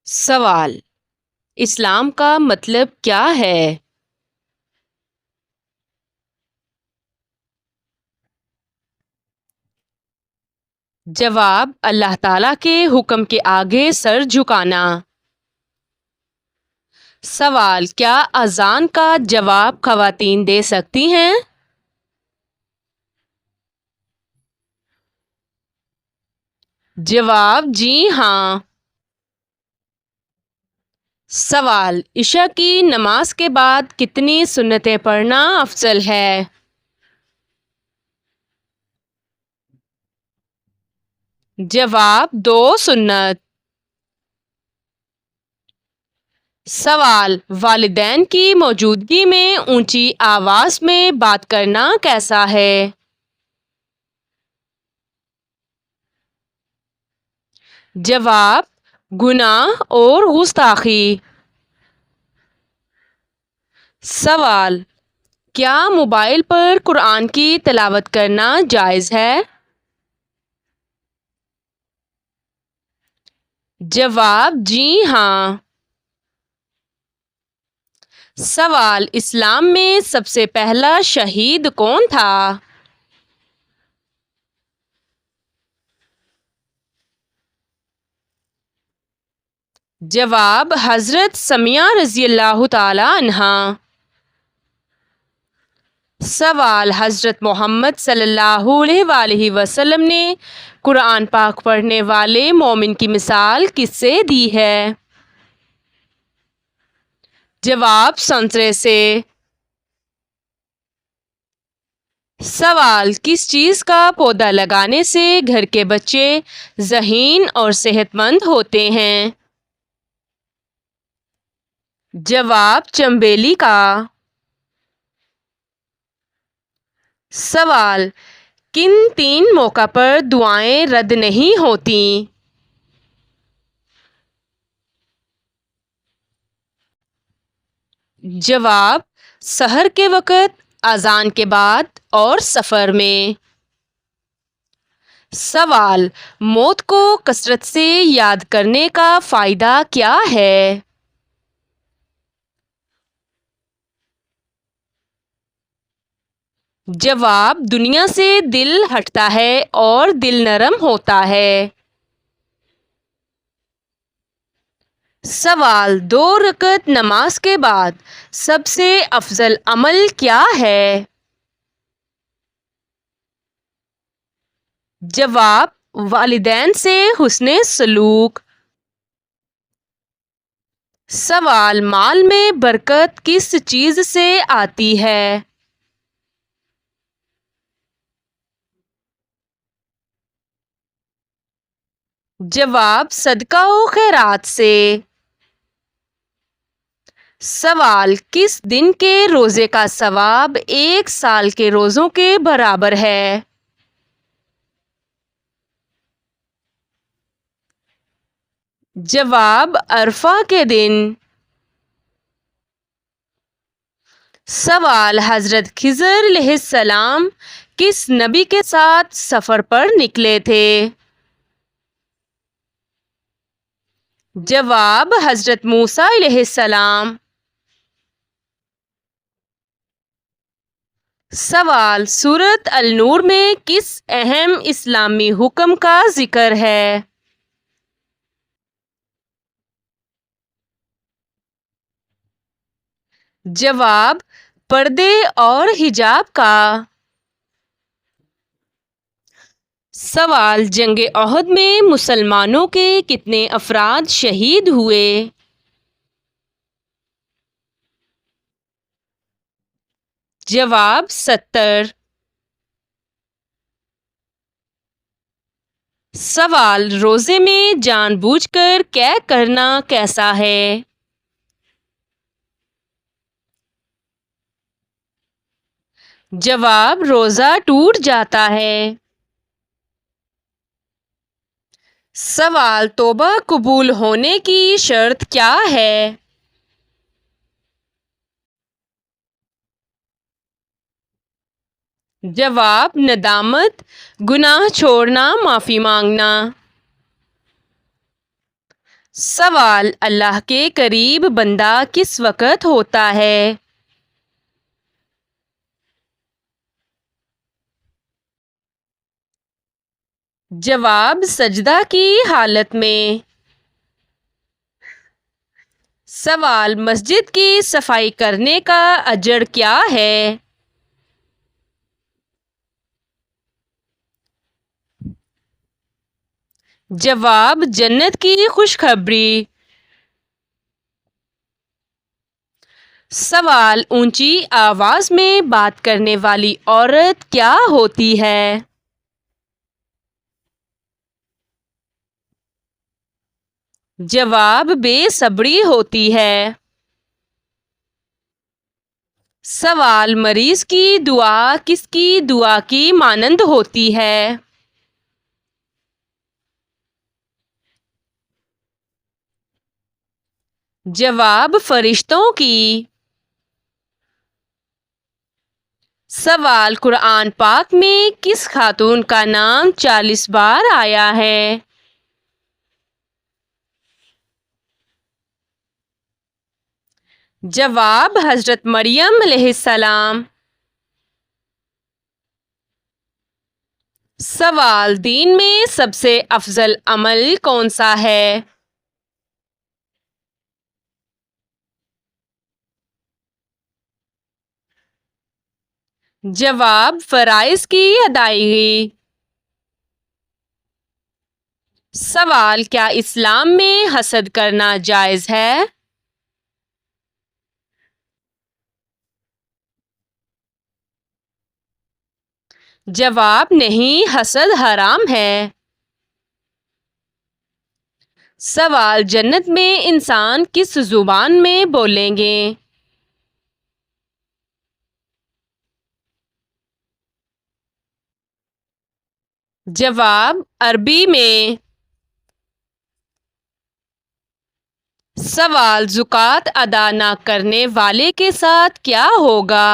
سوال: اسلام کا مطلب کیا ہے؟ جواب: اللہ تعالیٰ کے حکم کے آگے سر جھکانا۔ سوال: کیا اذان کا جواب خواتین دے سکتی ہیں؟ جواب: جی ہاں۔ سوال: عشاء کی نماز کے بعد کتنی سنتیں پڑھنا افضل ہے؟ جواب: 2 سنت۔ سوال: والدین کی موجودگی میں اونچی آواز میں بات کرنا کیسا ہے؟ جواب: گناہ اور گستاخی۔ سوال: کیا موبائل پر قرآن کی تلاوت کرنا جائز ہے؟ جواب: جی ہاں۔ سوال: اسلام میں سب سے پہلا شہید کون تھا؟ جواب: حضرت سمیہ رضی اللہ تعالی عنہا۔ سوال: حضرت محمد صلی اللہ علیہ وآلہ وسلم نے قرآن پاک پڑھنے والے مومن کی مثال کس سے دی ہے؟ جواب: سنترے سے۔ سوال: کس چیز کا پودا لگانے سے گھر کے بچے ذہین اور صحت مند ہوتے ہیں؟ جواب: چنبیلی کا۔ سوال: کن 3 موقع پر دعائیں رد نہیں ہوتیں؟ جواب: سحر کے وقت، اذان کے بعد اور سفر میں۔ سوال: موت کو کثرت سے یاد کرنے کا فائدہ کیا ہے؟ جواب: دنیا سے دل ہٹتا ہے اور دل نرم ہوتا ہے۔ سوال: 2 رکعت نماز کے بعد سب سے افضل عمل کیا ہے؟ جواب: والدین سے حسن سلوک۔ سوال: مال میں برکت کس چیز سے آتی ہے؟ جواب: صدقہ و خیرات سے۔ سوال: کس دن کے روزے کا ثواب 1 سال کے روزوں کے برابر ہے؟ جواب: عرفہ کے دن۔ سوال: حضرت خضر علیہ السلام کس نبی کے ساتھ سفر پر نکلے تھے؟ جواب: حضرت موسیٰ علیہ السلام۔ سوال: سورۃ النور میں کس اہم اسلامی حکم کا ذکر ہے؟ جواب: پردے اور حجاب کا۔ سوال: جنگ احد میں مسلمانوں کے کتنے افراد شہید ہوئے؟ جواب: 70۔ سوال: روزے میں جان بوجھ کر قے کرنا کیسا ہے؟ جواب: روزہ ٹوٹ جاتا ہے۔ سوال: توبہ قبول ہونے کی شرط کیا ہے؟ جواب: ندامت، گناہ چھوڑنا، معافی مانگنا۔ سوال: اللہ کے قریب بندہ کس وقت ہوتا ہے؟ جواب: سجدہ کی حالت میں۔ سوال: مسجد کی صفائی کرنے کا اجر کیا ہے؟ جواب: جنت کی خوشخبری۔ سوال: اونچی آواز میں بات کرنے والی عورت کیا ہوتی ہے؟ جواب: بے صبری ہوتی ہے۔ سوال: مریض کی دعا کس کی دعا کی مانند ہوتی ہے؟ جواب: فرشتوں کی۔ سوال: قرآن پاک میں کس خاتون کا نام 40 بار آیا ہے؟ جواب: حضرت مریم علیہ السلام۔ سوال: دین میں سب سے افضل عمل کون سا ہے؟ جواب: فرائض کی ادائیگی۔ سوال: کیا اسلام میں حسد کرنا جائز ہے؟ جواب: نہیں، حسد حرام ہے۔ سوال: جنت میں انسان کس زبان میں بولیں گے؟ جواب: عربی میں۔ سوال: زکوٰۃ ادا نہ کرنے والے کے ساتھ کیا ہوگا؟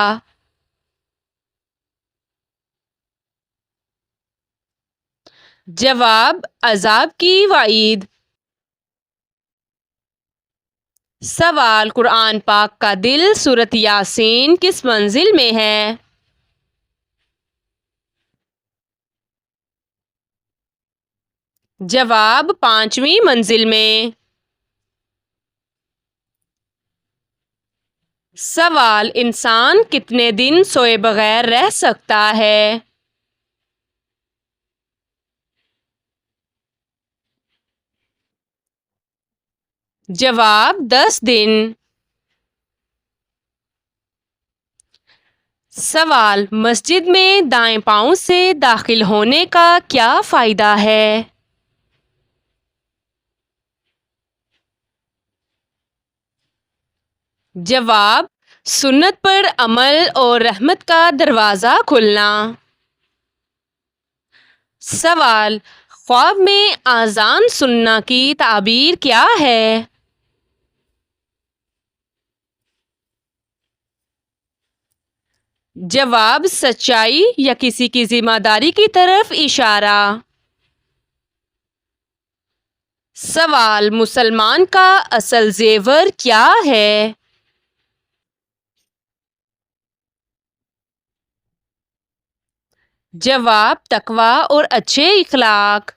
جواب: عذاب کی وعید۔ سوال: قرآن پاک کا دل سورۃ یاسین کس منزل میں ہے؟ جواب: 5ویں منزل میں۔ سوال: انسان کتنے دن سوئے بغیر رہ سکتا ہے؟ جواب: 10 دن۔ سوال: مسجد میں دائیں پاؤں سے داخل ہونے کا کیا فائدہ ہے؟ جواب: سنت پر عمل اور رحمت کا دروازہ کھلنا۔ سوال: خواب میں اذان سننا کی تعبیر کیا ہے؟ جواب: سچائی یا کسی کی ذمہ داری کی طرف اشارہ۔ سوال: مسلمان کا اصل زیور کیا ہے؟ جواب: تقویٰ اور اچھے اخلاق۔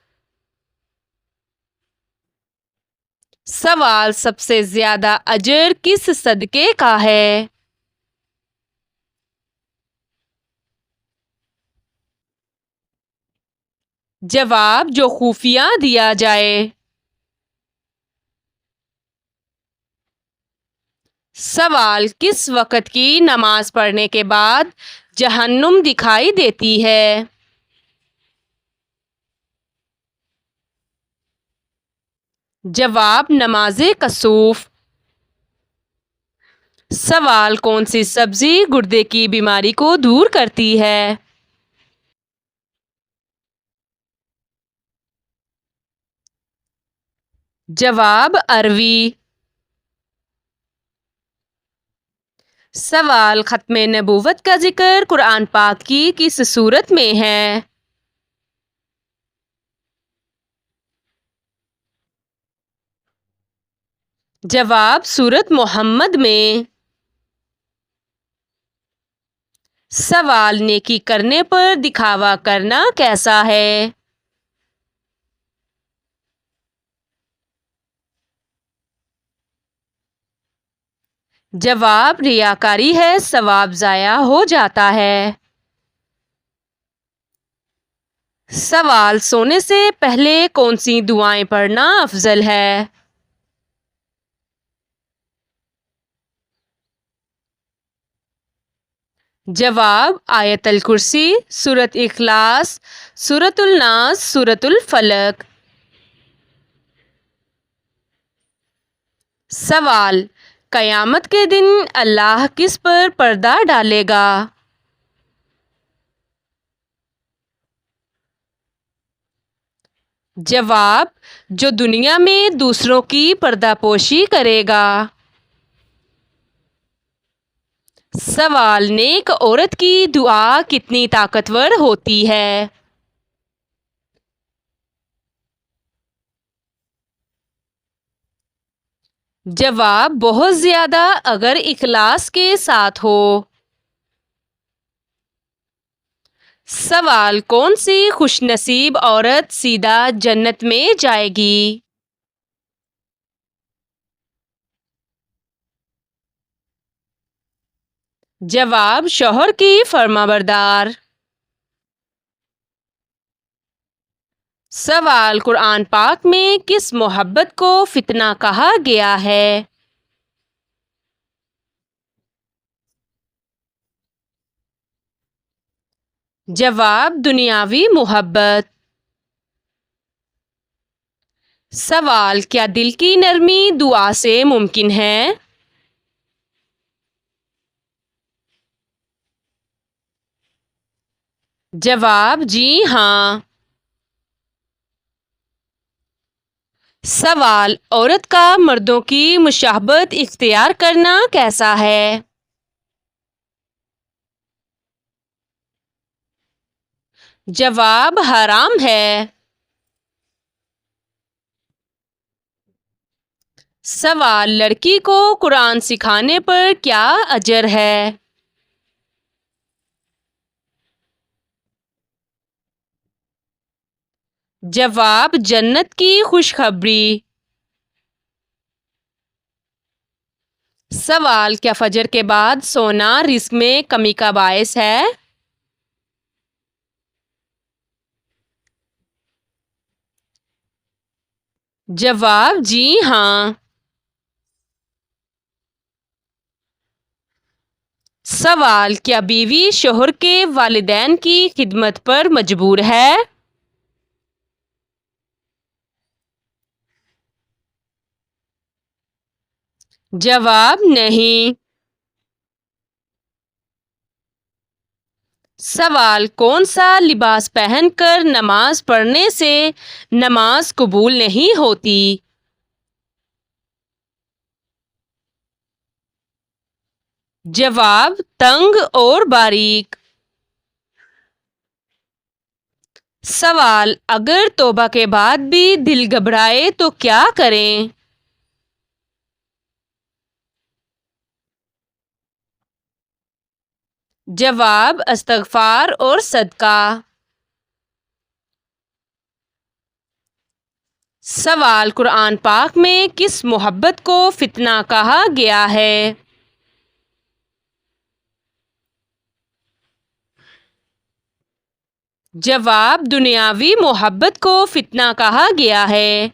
سوال: سب سے زیادہ اجر کس صدقے کا ہے؟ جواب: جو خفیہ دیا جائے۔ سوال: کس وقت کی نماز پڑھنے کے بعد جہنم دکھائی دیتی ہے؟ جواب: نماز کسوف۔ سوال: کون سی سبزی گردے کی بیماری کو دور کرتی ہے؟ جواب: اروی۔ سوال: ختم نبوت کا ذکر قرآن پاک کی کس سورت میں ہے؟ جواب سورت محمد میں سوال نیکی کرنے پر دکھاوا کرنا کیسا ہے؟ جواب ریاکاری ہے، ثواب ضائع ہو جاتا ہے۔ سوال سونے سے پہلے کون سی دعائیں پڑھنا افضل ہے؟ جواب آیت الکرسی، سورت اخلاص، سورت الناس، سورت الفلق۔ سوال قیامت کے دن اللہ کس پر پردہ ڈالے گا؟ جواب جو دنیا میں دوسروں کی پردہ پوشی کرے گا۔ سوال نیک عورت کی دعا کتنی طاقتور ہوتی ہے؟ جواب بہت زیادہ اگر اخلاص کے ساتھ ہو۔ سوال کون سی خوش نصیب عورت سیدھا جنت میں جائے گی؟ جواب شوہر کی فرمانبردار۔ سوال قرآن پاک میں کس محبت کو فتنہ کہا گیا ہے؟ جواب دنیاوی محبت۔ سوال کیا دل کی نرمی دعا سے ممکن ہے؟ جواب جی ہاں۔ سوال عورت کا مردوں کی مشابہت اختیار کرنا کیسا ہے؟ جواب حرام ہے۔ سوال لڑکی کو قرآن سکھانے پر کیا اجر ہے؟ جواب جنت کی خوشخبری۔ سوال کیا فجر کے بعد سونا رزق میں کمی کا باعث ہے؟ جواب جی ہاں۔ سوال کیا بیوی شوہر کے والدین کی خدمت پر مجبور ہے؟ جواب نہیں۔ سوال کون سا لباس پہن کر نماز پڑھنے سے نماز قبول نہیں ہوتی؟ جواب تنگ اور باریک۔ سوال اگر توبہ کے بعد بھی دل گھبرائے تو کیا کریں؟ جواب استغفار اور صدقہ۔ سوال قرآن پاک میں کس محبت کو فتنہ کہا گیا ہے؟ جواب دنیاوی محبت کو فتنہ کہا گیا ہے۔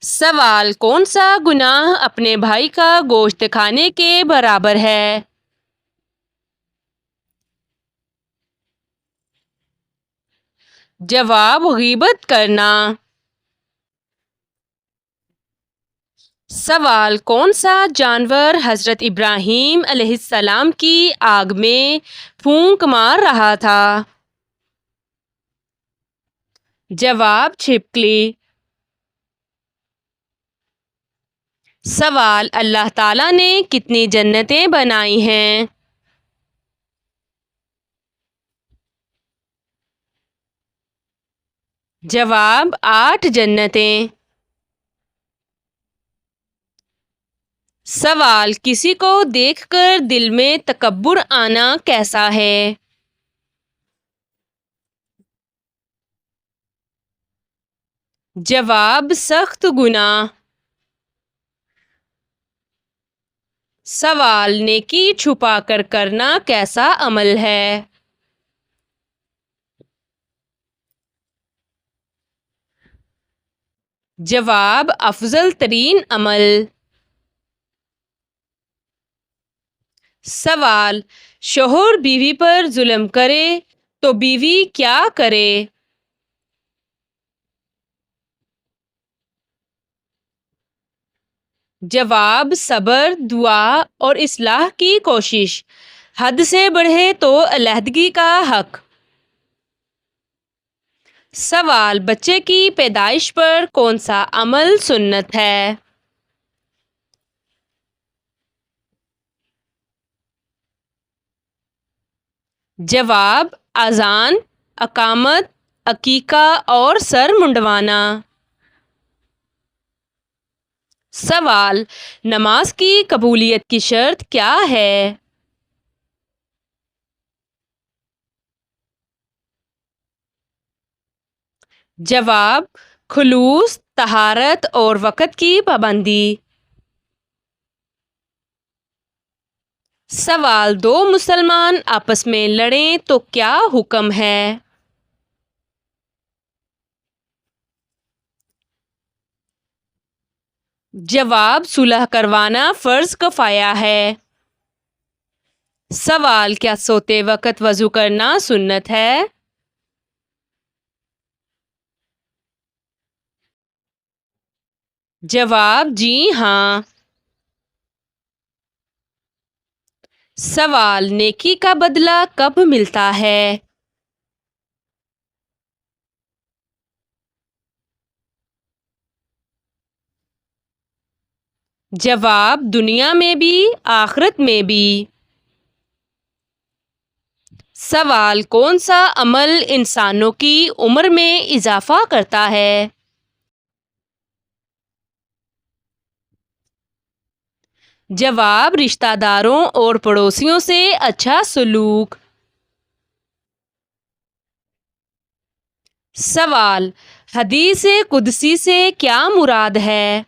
سوال کون سا گناہ اپنے بھائی کا گوشت کھانے کے برابر ہے؟ جواب غیبت کرنا۔ سوال کون سا جانور حضرت ابراہیم علیہ السلام کی آگ میں پھونک مار رہا تھا؟ جواب چھپکلی۔ سوال اللہ تعالیٰ نے کتنی جنتیں بنائی ہیں؟ جواب 8 جنتیں۔ سوال: کسی کو دیکھ کر دل میں تکبر آنا کیسا ہے؟ جواب: سخت گناہ۔ سوال: نیکی چھپا کر کرنا کیسا عمل ہے؟ جواب: افضل ترین عمل۔ سوال: شوہر بیوی پر ظلم کرے تو بیوی کیا کرے؟ جواب: صبر، دعا اور اصلاح کی کوشش۔ حد سے بڑھے تو علیحدگی کا حق۔ سوال: بچے کی پیدائش پر کون سا عمل سنت ہے؟ جواب: اذان، اقامت، عقیقہ اور سر منڈوانا۔ سوال: نماز کی قبولیت کی شرط کیا ہے؟ جواب: خلوص، طہارت اور وقت کی پابندی۔ سوال: دو مسلمان آپس میں لڑیں تو کیا حکم ہے؟ جواب: صلح کروانا فرض کفایہ ہے۔ سوال: کیا سوتے وقت وضو کرنا سنت ہے؟ جواب: جی ہاں۔ سوال: نیکی کا بدلہ کب ملتا ہے؟ جواب: دنیا میں بھی، آخرت میں بھی۔ سوال: کون سا عمل انسانوں کی عمر میں اضافہ کرتا ہے؟ جواب: رشتہ داروں اور پڑوسیوں سے اچھا سلوک۔ سوال: حدیث قدسی سے کیا مراد ہے؟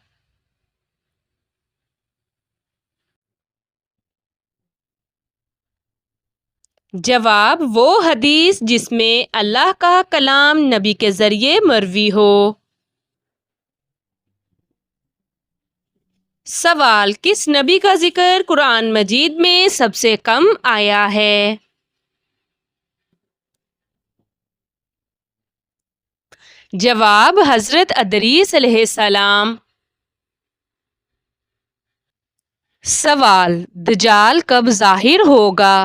جواب: وہ حدیث جس میں اللہ کا کلام نبی کے ذریعے مروی ہو۔ سوال: کس نبی کا ذکر قرآن مجید میں سب سے کم آیا ہے؟ جواب: حضرت ادریس علیہ السلام۔ سوال: دجال کب ظاہر ہوگا؟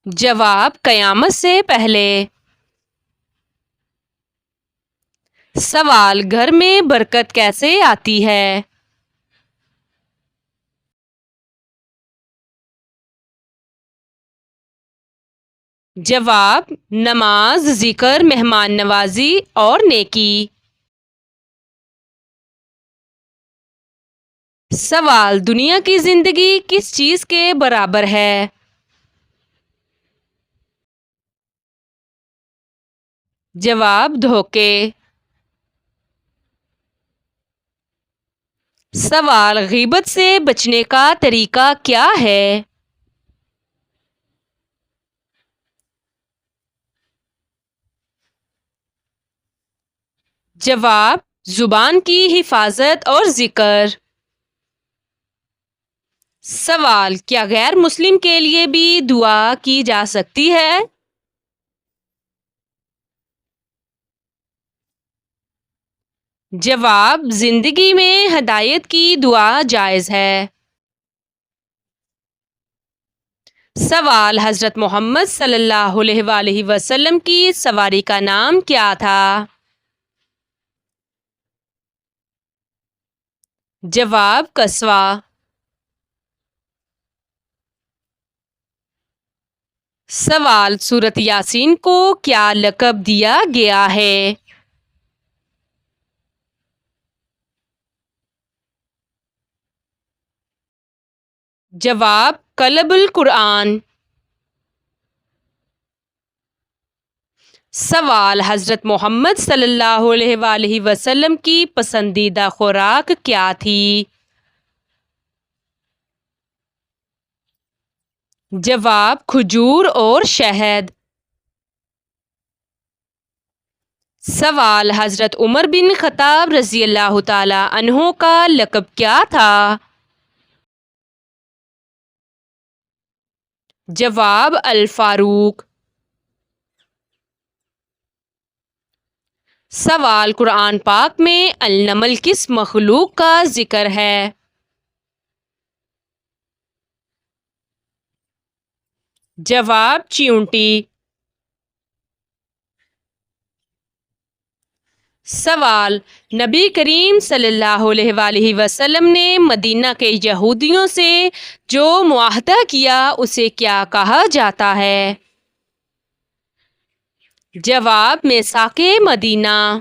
جواب: قیامت سے پہلے۔ سوال: گھر میں برکت کیسے آتی ہے؟ جواب: نماز، ذکر، مہمان نوازی اور نیکی۔ سوال: دنیا کی زندگی کس چیز کے برابر ہے؟ جواب: دھوکے۔ سوال: غیبت سے بچنے کا طریقہ کیا ہے؟ جواب: زبان کی حفاظت اور ذکر۔ سوال: کیا غیر مسلم کے لیے بھی دعا کی جا سکتی ہے؟ جواب: زندگی میں ہدایت کی دعا جائز ہے۔ سوال: حضرت محمد صلی اللہ علیہ وآلہ وسلم کی سواری کا نام کیا تھا؟ جواب: قصوہ۔ سوال: سورۃ یاسین کو کیا لقب دیا گیا ہے؟ جواب کلب القرآن۔ سوال حضرت محمد صلی اللہ علیہ وآلہ وسلم کی پسندیدہ خوراک کیا تھی؟ جواب کھجور اور شہد۔ سوال حضرت عمر بن خطاب رضی اللہ تعالی عنہ کا لقب کیا تھا؟ جواب الفاروق۔ سوال قرآن پاک میں النمل کس مخلوق کا ذکر ہے؟ جواب چیونٹی۔ سوال نبی کریم صلی اللہ علیہ وآلہ وسلم نے مدینہ کے یہودیوں سے جو معاہدہ کیا اسے کیا کہا جاتا ہے؟ جواب میثاق مدینہ۔